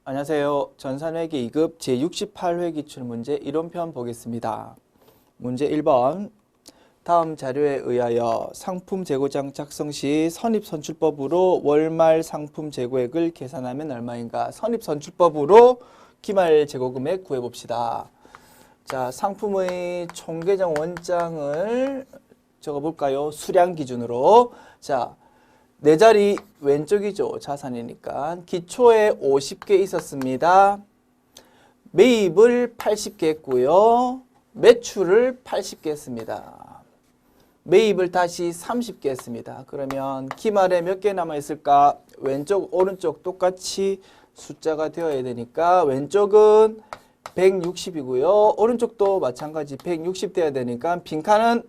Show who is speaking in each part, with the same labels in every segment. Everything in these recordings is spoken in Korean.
Speaker 1: 안녕하세요. 전산회계 2급 제68회 기출문제 이론편 보겠습니다. 문제 1번. 다음 자료에 의하여 상품 재고장 작성 시 선입선출법으로 월말 상품 재고액을 계산하면 얼마인가? 선입선출법으로 기말 재고금액 구해봅시다. 자, 상품의 총계정 원장을 적어볼까요? 수량 기준으로. 자, 네 자리 왼쪽이죠. 자산이니까. 기초에 50개 있었습니다. 매입을 80개 했고요. 매출을 80개 했습니다. 매입을 다시 30개 했습니다. 그러면 기말에 몇 개 남아있을까? 왼쪽, 오른쪽 똑같이 숫자가 되어야 되니까 왼쪽은 160이고요. 오른쪽도 마찬가지 160 돼야 되니까 빈칸은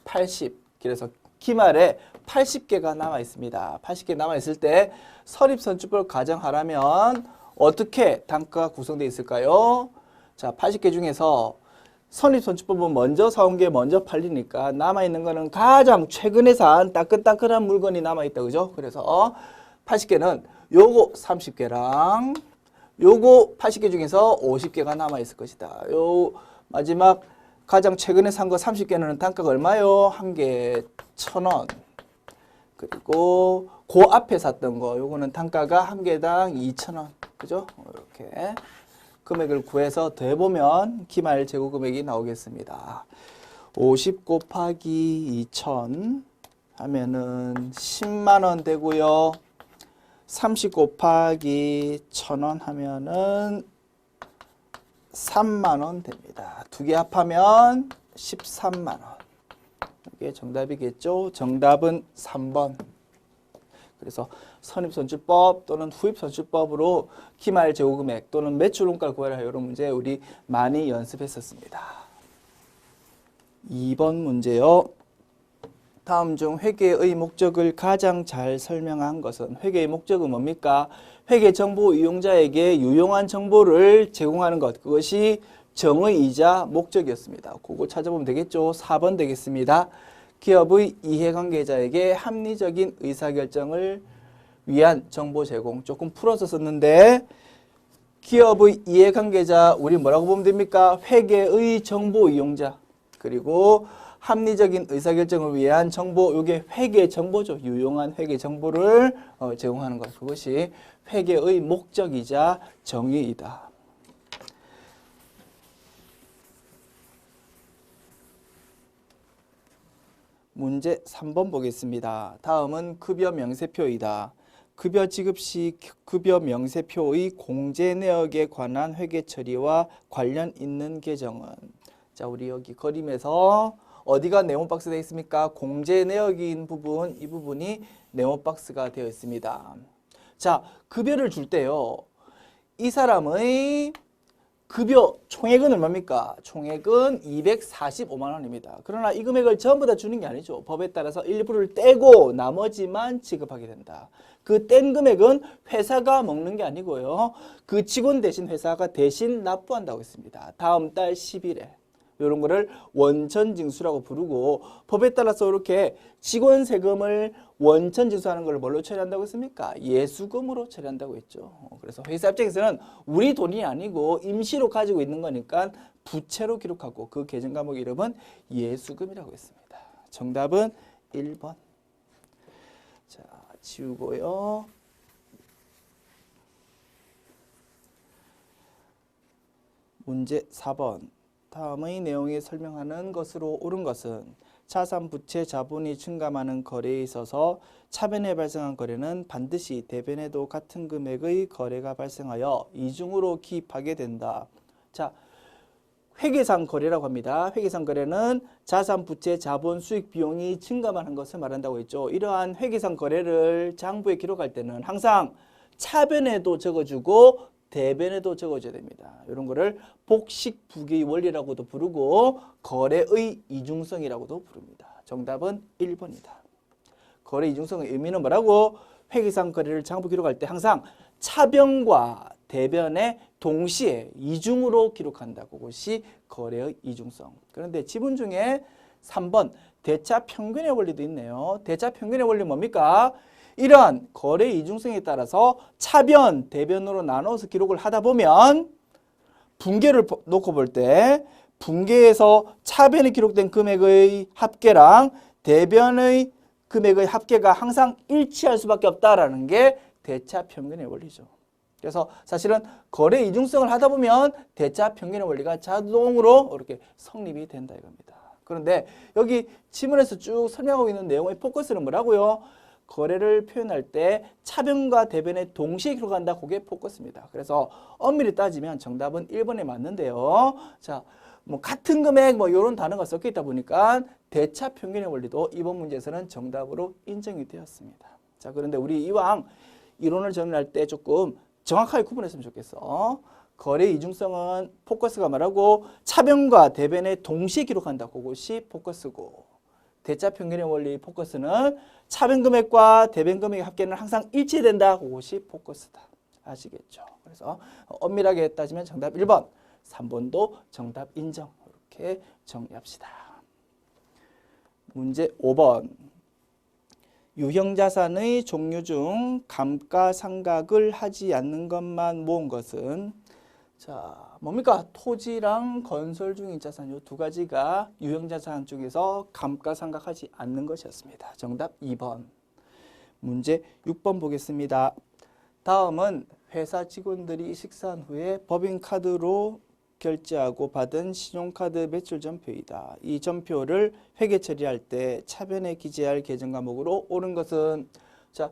Speaker 1: 80. 그래서 기말에 80개가 남아 있습니다. 80개 남아 있을 때 선입선출법을 가정하라면 어떻게 단가가 구성되어 있을까요? 자, 80개 중에서 선입선출법은 먼저 사온 게 먼저 팔리니까 남아있는 거는 가장 최근에 산 따끈따끈한 물건이 남아있다. 그죠? 그래서 80개는 요거 30개랑 요거 80개 중에서 50개가 남아있을 것이다. 요 마지막 가장 최근에 산 거 30개는 단가가 얼마요? 한 개 1,000원. 그리고 그 앞에 샀던 거 요거는 단가가 한 개당 2,000원. 그죠? 이렇게 금액을 구해서 더해보면 기말 재고 금액이 나오겠습니다. 50 곱하기 2,000 하면은 10만 원 되고요. 30 곱하기 1,000원 하면은 3만 원 됩니다. 두 개 합하면 13만 원. 이게 정답이겠죠? 정답은 3번. 그래서 선입선출법 또는 후입선출법으로 기말 재고금액 또는 매출 원가를 구하라. 이런 문제 우리 많이 연습했었습니다. 2번 문제요. 다음 중 회계의 목적을 가장 잘 설명한 것은? 회계의 목적은 뭡니까? 회계정보 이용자에게 유용한 정보를 제공하는 것. 그것이 정의이자 목적이었습니다. 그거 찾아보면 되겠죠? 4번 되겠습니다. 기업의 이해관계자에게 합리적인 의사결정을 위한 정보 제공. 조금 풀어서 썼는데 기업의 이해관계자 우리 뭐라고 보면 됩니까? 회계의 정보 이용자. 그리고 합리적인 의사결정을 위한 정보, 이게 회계 정보죠. 유용한 회계 정보를 제공하는 것. 그것이 회계의 목적이자 정의이다. 문제 3번 보겠습니다. 다음은 급여 명세표이다. 급여 지급 시 급여 명세표의 공제 내역에 관한 회계 처리와 관련 있는 계정은? 자, 우리 여기 그림에서 어디가 네모박스 되어 있습니까? 공제 내역인 부분, 이 부분이 네모박스가 되어 있습니다. 자, 급여를 줄 때요. 이 사람의 급여 총액은 얼마입니까? 총액은 245만 원입니다. 그러나 이 금액을 전부 다 주는 게 아니죠. 법에 따라서 일부를 떼고 나머지만 지급하게 된다. 그 뗀 금액은 회사가 먹는 게 아니고요. 그 직원 대신 회사가 대신 납부한다고 했습니다. 다음 달 10일에. 이런 거를 원천징수라고 부르고 법에 따라서 이렇게 직원 세금을 원천징수하는 걸 뭘로 처리한다고 했습니까? 예수금으로 처리한다고 했죠. 그래서 회사 입장에서는 우리 돈이 아니고 임시로 가지고 있는 거니까 부채로 기록하고 그 계정 과목 이름은 예수금이라고 했습니다. 정답은 1번. 자, 지우고요. 문제 4번. 다음의 내용이 설명하는 것으로 옳은 것은? 자산, 부채, 자본이 증감하는 거래에 있어서 차변에 발생한 거래는 반드시 대변에도 같은 금액의 거래가 발생하여 이중으로 기입하게 된다. 자, 회계상 거래라고 합니다. 회계상 거래는 자산, 부채, 자본, 수익, 비용이 증감하는 것을 말한다고 했죠. 이러한 회계상 거래를 장부에 기록할 때는 항상 차변에도 적어주고 대변에도 적어줘야 됩니다. 이런 거를 복식부기의 원리라고도 부르고 거래의 이중성이라고도 부릅니다. 정답은 1번이다. 거래 이중성의 의미는 뭐라고? 회계상 거래를 장부 기록할 때 항상 차변과 대변에 동시에 이중으로 기록한다. 그것이 거래의 이중성. 그런데 지문 중에 3번 대차 평균의 원리도 있네요. 대차 평균의 원리 뭡니까? 이러한 거래 이중성에 따라서 차변, 대변으로 나눠서 기록을 하다 보면 분계를 놓고 볼 때 분계에서 차변에 기록된 금액의 합계랑 대변의 금액의 합계가 항상 일치할 수밖에 없다라는 게 대차 평균의 원리죠. 그래서 사실은 거래 이중성을 하다 보면 대차 평균의 원리가 자동으로 이렇게 성립이 된다 이겁니다. 그런데 여기 지문에서 쭉 설명하고 있는 내용의 포커스는 뭐라고요? 거래를 표현할 때 차변과 대변에 동시에 기록한다. 그게 포커스입니다. 그래서 엄밀히 따지면 정답은 1번에 맞는데요. 자, 뭐 같은 금액 뭐 이런 단어가 섞여 있다 보니까 대차 평균의 원리도 이번 문제에서는 정답으로 인정이 되었습니다. 자, 그런데 우리 이왕 이론을 정리할 때 조금 정확하게 구분했으면 좋겠어. 거래 이중성은 포커스가 말하고 차변과 대변에 동시에 기록한다. 그것이 포커스고 대차 평균의 원리 포커스는 차변 금액과 대변 금액의 합계는 항상 일치된다. 그것이 포커스다. 아시겠죠? 그래서 엄밀하게 따지면 정답 1번, 3번도 정답 인정. 이렇게 정리합시다. 문제 5번. 유형자산의 종류 중 감가상각을 하지 않는 것만 모은 것은 자, 뭡니까? 토지랑 건설 중인 자산 이 두 가지가 유형자산 중에서 감가상각하지 않는 것이었습니다. 정답 2번. 문제 6번 보겠습니다. 다음은 회사 직원들이 식사한 후에 법인카드로 결제하고 받은 신용카드 매출 전표이다. 이 전표를 회계 처리할 때 차변에 기재할 계정 과목으로 옳은 것은 자,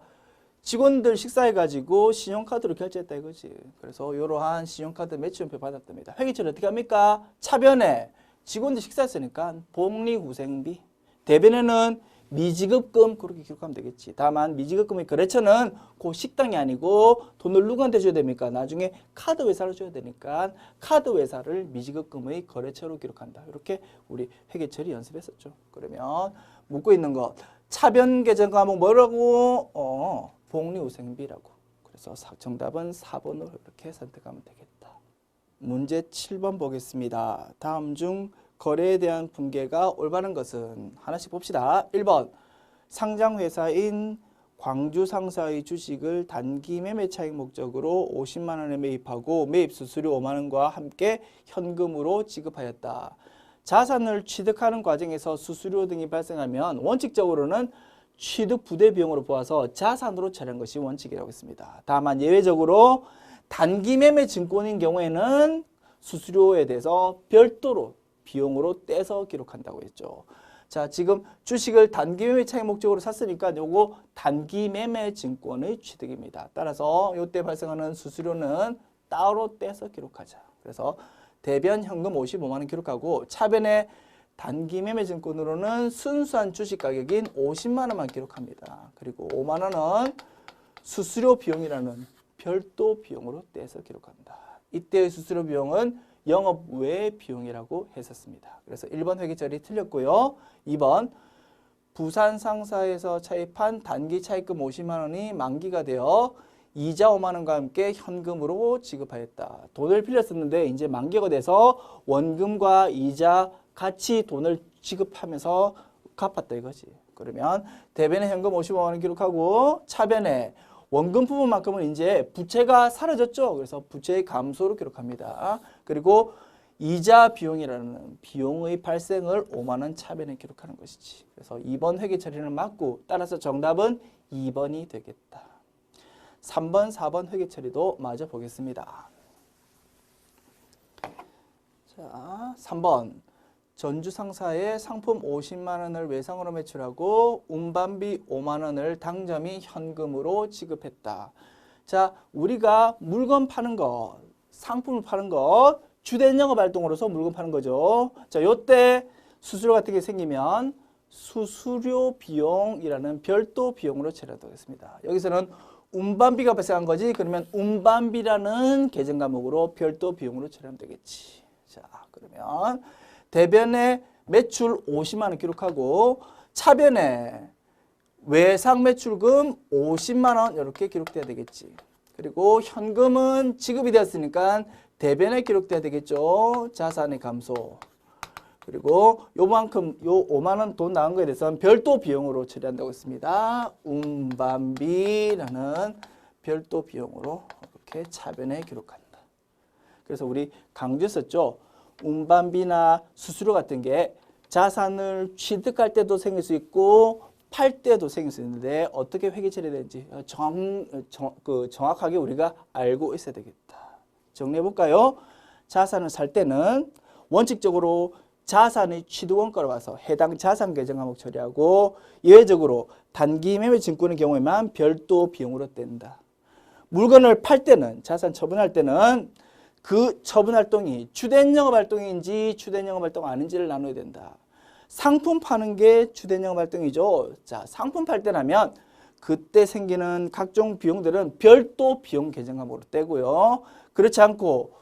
Speaker 1: 직원들 식사해가지고 신용카드로 결제했다 이거지. 그래서 이러한 신용카드 매출전표 받았답니다. 회계 처리 어떻게 합니까? 차변에 직원들 식사했으니까 복리후생비, 대변에는 미지급금 그렇게 기록하면 되겠지. 다만 미지급금의 거래처는 그 식당이 아니고 돈을 누구한테 줘야 됩니까? 나중에 카드 회사를 줘야 되니까 카드 회사를 미지급금의 거래처로 기록한다. 이렇게 우리 회계 처리 연습했었죠. 그러면 묻고 있는 거 차변 계정 과목 뭐라고? 복리후생비라고. 그래서 정답은 4번으로 이렇게 선택하면 되겠다. 문제 7번 보겠습니다. 다음 중 거래에 대한 분계가 올바른 것은 하나씩 봅시다. 1번 상장회사인 광주 상사의 주식을 단기 매매 차익 목적으로 50만 원에 매입하고 매입 수수료 5만 원과 함께 현금으로 지급하였다. 자산을 취득하는 과정에서 수수료 등이 발생하면 원칙적으로는 취득 부대 비용으로 보아서 자산으로 처리한 것이 원칙이라고 했습니다. 다만 예외적으로 단기 매매 증권인 경우에는 수수료에 대해서 별도로 비용으로 떼서 기록한다고 했죠. 자, 지금 주식을 단기 매매 차익 목적으로 샀으니까 요거 단기 매매 증권의 취득입니다. 따라서 요때 발생하는 수수료는 따로 떼서 기록하자. 그래서 대변 현금 55만 원 기록하고 차변에 단기 매매 증권으로는 순수한 주식 가격인 50만 원만 기록합니다. 그리고 5만 원은 수수료 비용이라는 별도 비용으로 떼서 기록한다. 이때의 수수료 비용은 영업 외 비용이라고 했었습니다. 그래서 1번 회계 처리 틀렸고요. 2번 부산 상사에서 차입한 단기 차입금 50만 원이 만기가 되어 이자 5만 원과 함께 현금으로 지급하였다. 돈을 빌렸었는데 이제 만기가 돼서 원금과 이자 같이 돈을 지급하면서 갚았다 이거지. 그러면 대변에 현금 55만 원 기록하고 차변에 원금 부분만큼은 이제 부채가 사라졌죠. 그래서 부채의 감소로 기록합니다. 그리고 이자 비용이라는 비용의 발생을 5만 원 차변에 기록하는 것이지. 그래서 2번 회계 처리는 맞고 따라서 정답은 2번이 되겠다. 3번, 4번 회계 처리도 마저 보겠습니다. 자, 3번. 전주 상사에 상품 50만 원을 외상으로 매출하고 운반비 5만 원을 당점이 현금으로 지급했다. 자, 우리가 물건 파는 것, 상품을 파는 것, 주된 영업 활동으로서 물건 파는 거죠. 자, 요때 수수료 같은 게 생기면 수수료 비용이라는 별도 비용으로 처리하도록 하겠습니다. 여기서는 운반비가 발생한 거지. 그러면 운반비라는 계정 과목으로 별도 비용으로 처리하면 되겠지. 자, 그러면 대변에 매출 50만 원 기록하고 차변에 외상 매출금 50만 원 이렇게 기록돼야 되겠지. 그리고 현금은 지급이 되었으니까 대변에 기록돼야 되겠죠. 자산의 감소. 그리고 요만큼 요 5만 원 돈 나간 거에 대해서는 별도 비용으로 처리한다고 했습니다. 운반비라는 별도 비용으로 이렇게 차변에 기록한다. 그래서 우리 강조했었죠. 운반비나 수수료 같은 게 자산을 취득할 때도 생길 수 있고 팔 때도 생길 수 있는데 어떻게 회계 처리되는지 정확하게 우리가 알고 있어야 되겠다. 정리해 볼까요? 자산을 살 때는 원칙적으로 자산의 취득원가로 봐서 해당 자산 계정 항목 처리하고 예외적으로 단기 매매 증권의 경우에만 별도 비용으로 뗀다. 물건을 팔 때는 자산 처분할 때는 그 처분 활동이 주된 영업 활동인지 주된 영업 활동 아닌지를 나눠야 된다. 상품 파는 게 주된 영업 활동이죠. 자, 상품 팔 때라면 그때 생기는 각종 비용들은 별도 비용 계정 항목으로 떼고요. 그렇지 않고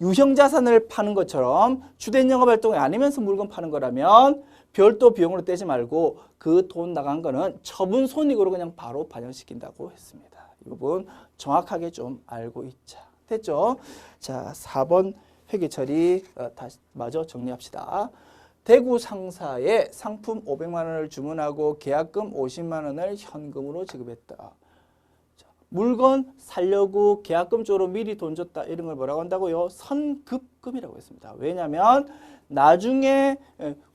Speaker 1: 유형자산을 파는 것처럼 주된 영업 활동이 아니면서 물건 파는 거라면 별도 비용으로 떼지 말고 그 돈 나간 거는 처분 손익으로 그냥 바로 반영시킨다고 했습니다. 이 부분 정확하게 좀 알고 있자. 됐죠? 자, 4번 회계 처리 다시 마저 정리합시다. 대구 상사에 상품 500만 원을 주문하고 계약금 50만 원을 현금으로 지급했다. 자, 물건 살려고 계약금 쪽으로 미리 돈 줬다. 이런 걸 뭐라고 한다고요? 선급금이라고 했습니다. 왜냐하면 나중에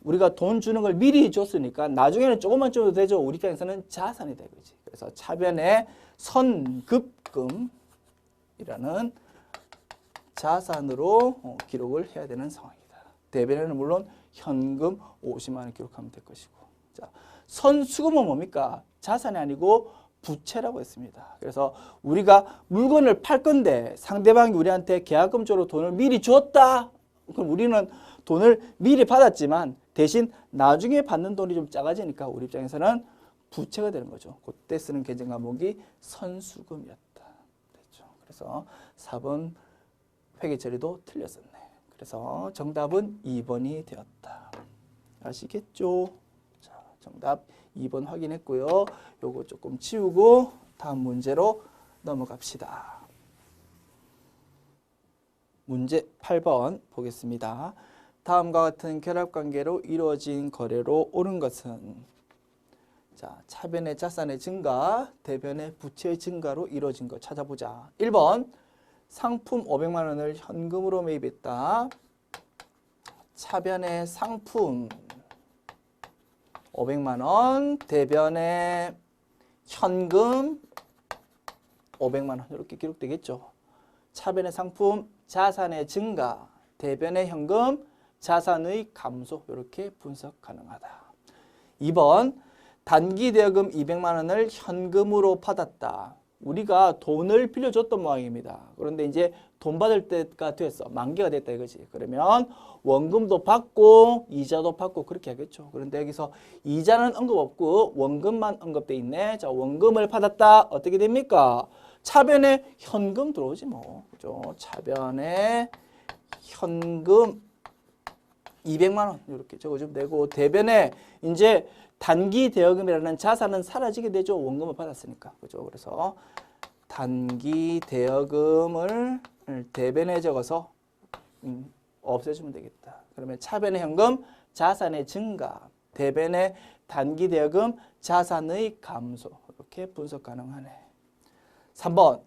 Speaker 1: 우리가 돈 주는 걸 미리 줬으니까 나중에는 조금만 줘도 되죠. 우리 입장에서는 자산이 되겠지. 그래서 차변에 선급금이라는 자산으로 기록을 해야 되는 상황이다. 대변에는 물론 현금 50만 원 기록하면 될 것이고. 자, 선수금은 뭡니까? 자산이 아니고 부채라고 했습니다. 그래서 우리가 물건을 팔 건데 상대방이 우리한테 계약금 쪽으로 돈을 미리 줬다. 그럼 우리는 돈을 미리 받았지만 대신 나중에 받는 돈이 좀 작아지니까 우리 입장에서는 부채가 되는 거죠. 그때 쓰는 계정 과목이 선수금이었다. 됐죠. 그래서 4번 회계 처리도 틀렸었네. 그래서 정답은 2번이 되었다. 아시겠죠? 자, 정답 2번 확인했고요. 요거 조금 치우고 다음 문제로 넘어갑시다. 문제 8번 보겠습니다. 다음과 같은 결합관계로 이루어진 거래로 옳은 것은 자, 차변의 자산의 증가, 대변의 부채의 증가로 이루어진 것 찾아보자. 1번 상품 500만 원을 현금으로 매입했다. 차변의 상품 500만 원, 대변의 현금 500만 원 이렇게 기록되겠죠. 차변의 상품 자산의 증가, 대변의 현금 자산의 감소 이렇게 분석 가능하다. 2번 단기 대여금 200만 원을 현금으로 받았다. 우리가 돈을 빌려줬던 모양입니다. 그런데 이제 돈 받을 때가 됐어. 만기가 됐다 이거지. 그러면 원금도 받고 이자도 받고 그렇게 하겠죠. 그런데 여기서 이자는 언급 없고 원금만 언급돼 있네. 자, 원금을 받았다. 어떻게 됩니까? 차변에 현금 들어오지 뭐. 그죠? 차변에 현금 200만 원 이렇게 적어주면 되고 대변에 이제 단기 대여금이라는 자산은 사라지게 되죠. 원금을 받았으니까. 그죠? 그래서 단기 대여금을 대변에 적어서 없애주면 되겠다. 그러면 차변의 현금 자산의 증가, 대변의 단기 대여금 자산의 감소 이렇게 분석 가능하네. 3번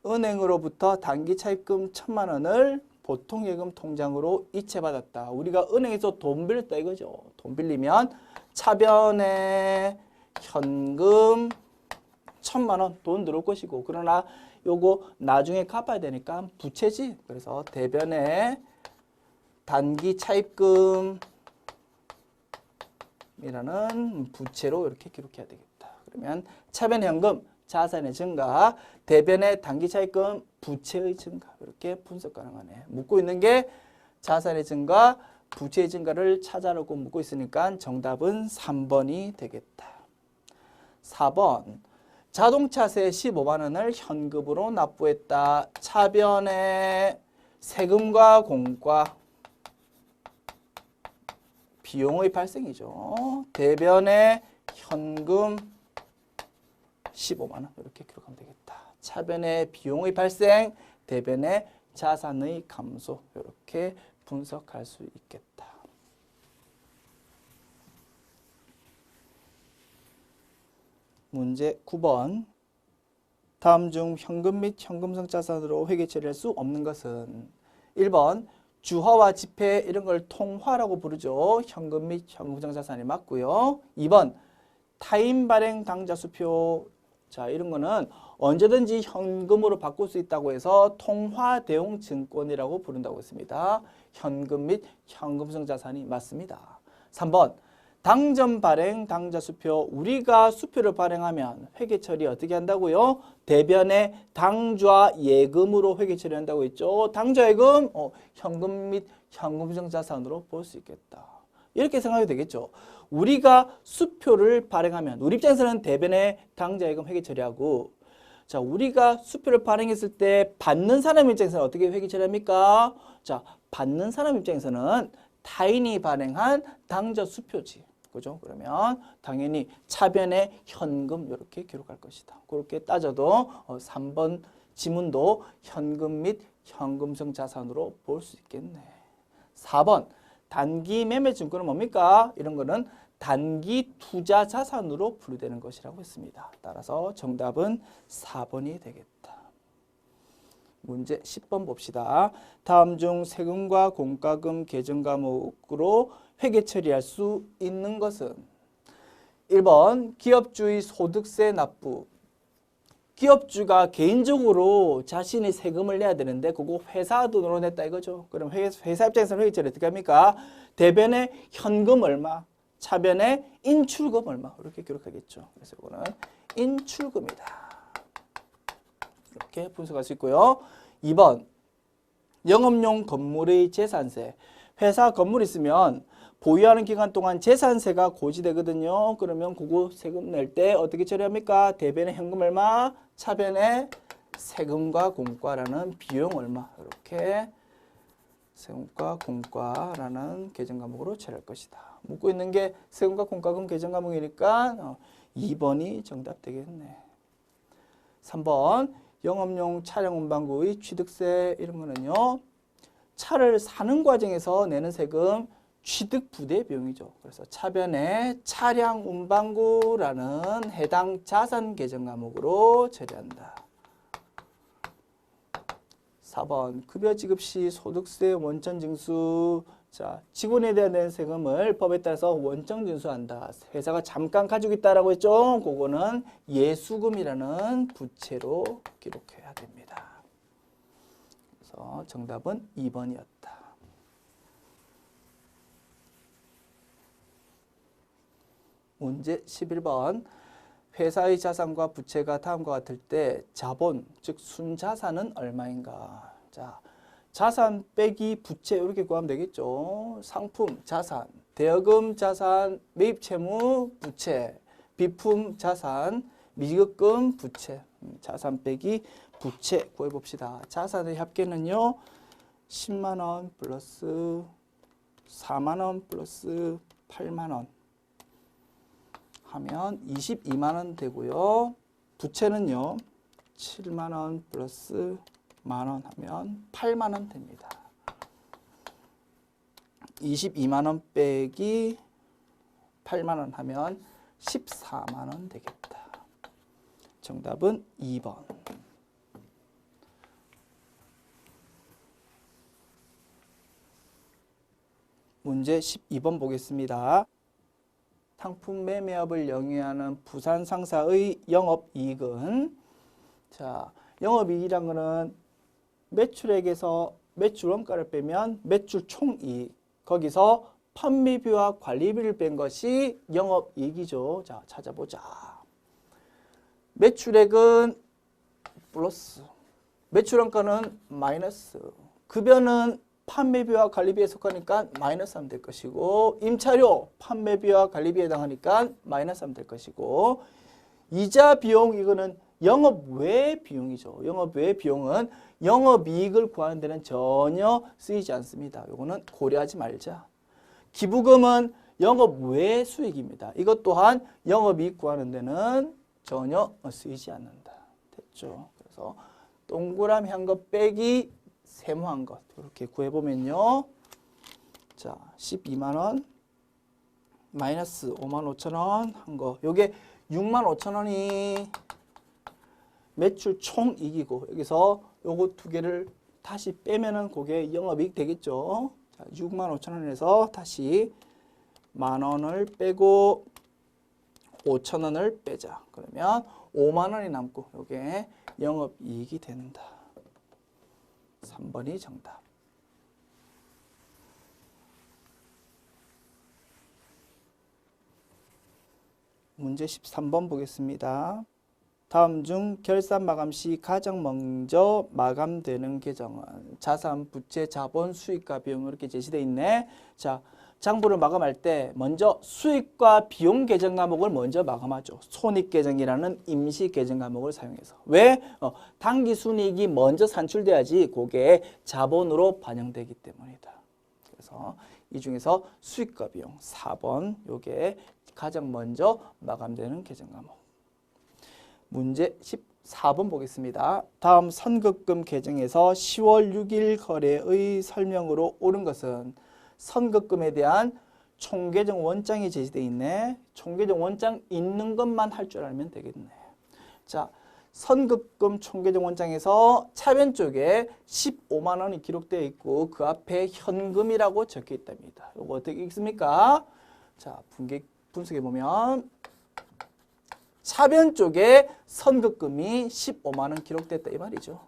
Speaker 1: 은행으로부터 단기 차입금 1000만 원을 보통예금 통장으로 이체받았다. 우리가 은행에서 돈 빌렸다 이거죠. 돈 빌리면 차변에 현금 1000만 원 돈 들어올 것이고 그러나 요거 나중에 갚아야 되니까 부채지. 그래서 대변에 단기 차입금이라는 부채로 이렇게 기록해야 되겠다. 그러면 차변 현금 자산의 증가, 대변의 단기 차입금 부채의 증가 이렇게 분석 가능하네. 묻고 있는 게 자산의 증가, 부채의 증가를 찾아놓고 묻고 있으니까 정답은 3번이 되겠다. 4번 자동차세 15만 원을 현금으로 납부했다. 차변의 세금과 공과 비용의 발생이죠. 대변의 현금 15만 원 이렇게 기록하면 되겠다. 차변의 비용의 발생, 대변의 자산의 감소 이렇게 분석할 수 있겠다. 문제 9번. 다음 중 현금 및 현금성 자산으로 회계 처리할 수 없는 것은 1번 주화와 지폐 이런 걸 통화라고 부르죠. 현금 및 현금성 자산이 맞고요. 2번 타인 발행 당좌 수표. 자, 이런 거는 언제든지 현금으로 바꿀 수 있다고 해서 통화 대용 증권이라고 부른다고 했습니다. 현금 및 현금성 자산이 맞습니다. 3번 당전 발행 당좌 수표. 우리가 수표를 발행하면 회계 처리 어떻게 한다고요? 대변에 당좌 예금으로 회계 처리한다고 했죠. 당좌 예금 현금 및 현금성 자산으로 볼 수 있겠다. 이렇게 생각이 되겠죠. 우리가 수표를 발행하면 우리 입장에서는 대변에 당좌 예금 회계 처리하고, 자, 우리가 수표를 발행했을 때 받는 사람 입장에서는 어떻게 회계 처리합니까? 자, 받는 사람 입장에서는 타인이 발행한 당좌 수표지. 그죠? 그러면 당연히 차변에 현금 이렇게 기록할 것이다. 그렇게 따져도 3번 지문도 현금 및 현금성 자산으로 볼 수 있겠네. 4번 단기 매매 증권은 뭡니까? 이런 거는 단기 투자 자산으로 분류되는 것이라고 했습니다. 따라서 정답은 4번이 되겠다. 문제 10번 봅시다. 다음 중 세금과 공과금 계정 과목으로 회계 처리할 수 있는 것은 1번 기업주의 소득세 납부. 기업주가 개인적으로 자신이 세금을 내야 되는데 그거 회사 돈으로 냈다 이거죠. 그럼 회사 입장에서는 회계 처리 어떻게 합니까? 대변에 현금 얼마, 차변에 인출금 얼마 이렇게 기록하겠죠. 그래서 이거는 인출금이다. 이렇게 분석할 수 있고요. 2번 영업용 건물의 재산세. 회사 건물 있으면 보유하는 기간 동안 재산세가 고지되거든요. 그러면 그거 세금 낼 때 어떻게 처리합니까? 대변에 현금 얼마, 차변에 세금과 공과라는 비용 얼마. 이렇게 세금과 공과라는 계정 과목으로 처리할 것이다. 묻고 있는 게 세금과 공과금 계정 과목이니까 2번이 정답 되겠네. 3번 영업용 차량 운반구의 취득세. 이런 거는요, 차를 사는 과정에서 내는 세금 취득 부대 비용이죠. 그래서 차변에 차량 운반구라는 해당 자산 계정 과목으로 처리한다. 4번 급여 지급 시 소득세 원천 징수. 자, 직원에 대한 세금을 법에 따라서 원천 징수한다. 회사가 잠깐 가지고 있다라고 했죠. 그거는 예수금이라는 부채로 기록해야 됩니다. 그래서 정답은 2번이었다. 문제 11번. 회사의 자산과 부채가 다음과 같을 때 자본, 즉 순자산은 얼마인가? 자, 자산 빼기 부채 이렇게 구하면 되겠죠. 상품, 자산, 대여금, 자산, 매입 채무, 부채, 비품, 자산, 미급금, 부채. 자산 빼기 부채 구해봅시다. 자산의 합계는요, 10만 원 플러스 4만 원 플러스 8만 원 하면 22만 원 되고요. 부채는요, 7만 원 플러스 만 원 하면 8만 원 됩니다. 22만 원 빼기 8만 원 하면 14만 원 되겠다. 정답은 2번. 문제 12번 보겠습니다. 상품 매매업을 영위하는 부산 상사의 영업이익은, 자, 영업이익이란 거는 매출액에서 매출 원가를 빼면 매출 총이익, 거기서 판매비와 관리비를 뺀 것이 영업이익이죠. 자, 찾아보자. 매출액은 플러스, 매출 원가는 마이너스, 급여는 판매비와 관리비에 속하니까 마이너스 하면 될 것이고, 임차료 판매비와 관리비에 해당하니까 마이너스 하면 될 것이고, 이자 비용 이거는 영업 외 비용이죠. 영업 외 비용은 영업이익을 구하는 데는 전혀 쓰이지 않습니다. 이거는 고려하지 말자. 기부금은 영업 외 수익입니다. 이것 또한 영업이익 구하는 데는 전혀 쓰이지 않는다. 됐죠? 그래서 동그라미 한 것 빼기 세모한 것 이렇게 구해보면요. 자, 12만 원 마이너스 5만 5천 원 한 거. 요게 65,000원이 매출 총이익이고 여기서 요거 두 개를 다시 빼면은 그게 영업이익 되겠죠. 자, 65,000원에서 다시 10,000원을 빼고 5,000원을 빼자. 그러면 50,000원이 남고 요게 영업이익이 된다. 3번이 정답. 문제 13번 보겠습니다. 다음 중 결산 마감 시 가장 먼저 마감되는 계정은 자산, 부채, 자본, 수익과 비용 이렇게 제시되어 있네. 자, 장부를 마감할 때 먼저 수익과 비용 계정 과목을 먼저 마감하죠. 손익계정이라는 임시 계정 과목을 사용해서. 왜? 당기순이익이 먼저 산출돼야지 그게 자본으로 반영되기 때문이다. 그래서 이 중에서 수익과 비용 4번 요게 가장 먼저 마감되는 계정 과목. 문제 14번 보겠습니다. 다음 선급금 계정에서 10월 6일 거래의 설명으로 옳은 것은 선급금에 대한 총계정 원장이 제시되어 있네. 총계정 원장 있는 것만 할 줄 알면 되겠네. 자, 선급금 총계정 원장에서 차변 쪽에 15만 원이 기록되어 있고 그 앞에 현금이라고 적혀 있답니다. 이거 어떻게 읽습니까? 자, 분석해 보면 차변 쪽에 선급금이 15만 원 기록됐다 이 말이죠.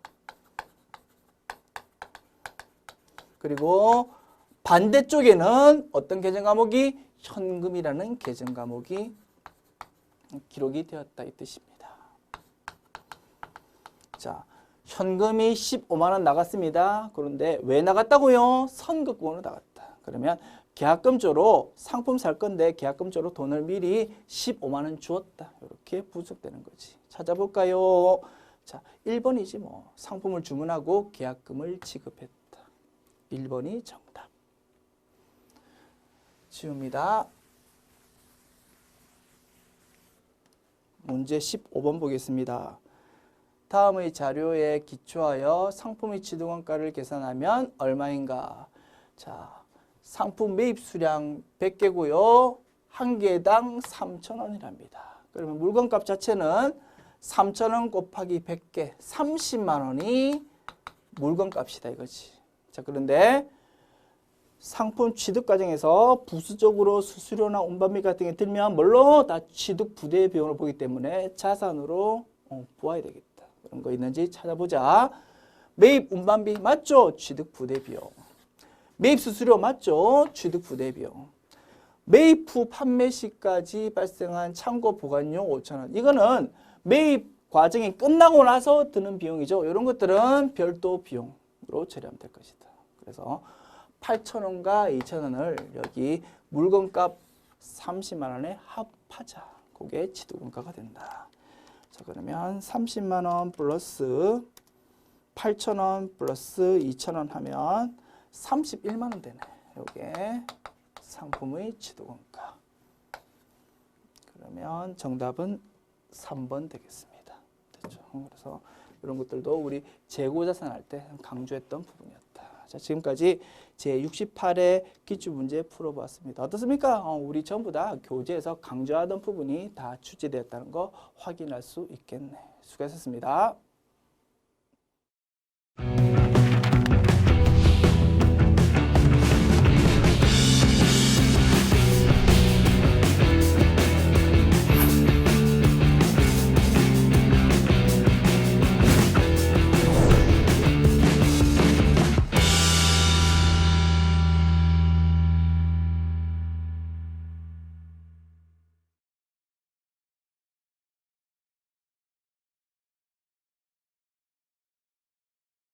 Speaker 1: 그리고 반대쪽에는 어떤 계정 과목이 현금이라는 계정 과목이 기록이 되었다 이 뜻입니다. 자, 현금이 15만 원 나갔습니다. 그런데 왜 나갔다고요? 선급금으로 나갔다. 그러면 계약금조로 상품 살 건데 계약금조로 돈을 미리 15만 원 주었다. 이렇게 분석되는 거지. 찾아볼까요? 자, 1번이지 뭐. 상품을 주문하고 계약금을 지급했다. 1번이 정답. 지웁니다. 문제 15번 보겠습니다. 다음의 자료에 기초하여 상품의 취득원가를 계산하면 얼마인가? 자, 상품 매입 수량 100개고요. 한 개당 3,000원이랍니다. 그러면 물건값 자체는 3,000원 곱하기 100개, 30만 원이 물건값이다 이거지. 자, 그런데 상품 취득 과정에서 부수적으로 수수료나 운반비 같은 게 들면 물론 다 취득 부대 비용을 보기 때문에 자산으로 보아야 되겠다. 그런 거 있는지 찾아보자. 매입 운반비 맞죠? 취득 부대 비용. 매입 수수료 맞죠? 취득 부대 비용. 매입 후 판매 시까지 발생한 창고 보관료 5,000원. 이거는 매입 과정이 끝나고 나서 드는 비용이죠. 이런 것들은 별도 비용으로 처리하면 될 것이다. 그래서 8,000원과 2,000원을 여기 물건값 30만 원에 합하자. 그게 취득원가가 된다. 자, 그러면 30만 원 플러스 8,000원 플러스 2,000원 하면 31만 원 되네. 요게 상품의 취득원가. 그러면 정답은 3번 되겠습니다. 됐죠? 그래서 이런 것들도 우리 재고자산 할 때 강조했던 부분이었다. 자, 지금까지 제68회 기출문제 풀어보았습니다. 어떻습니까? 우리 전부 다 교재에서 강조하던 부분이 다 출제되었다는 거 확인할 수 있겠네. 수고하셨습니다.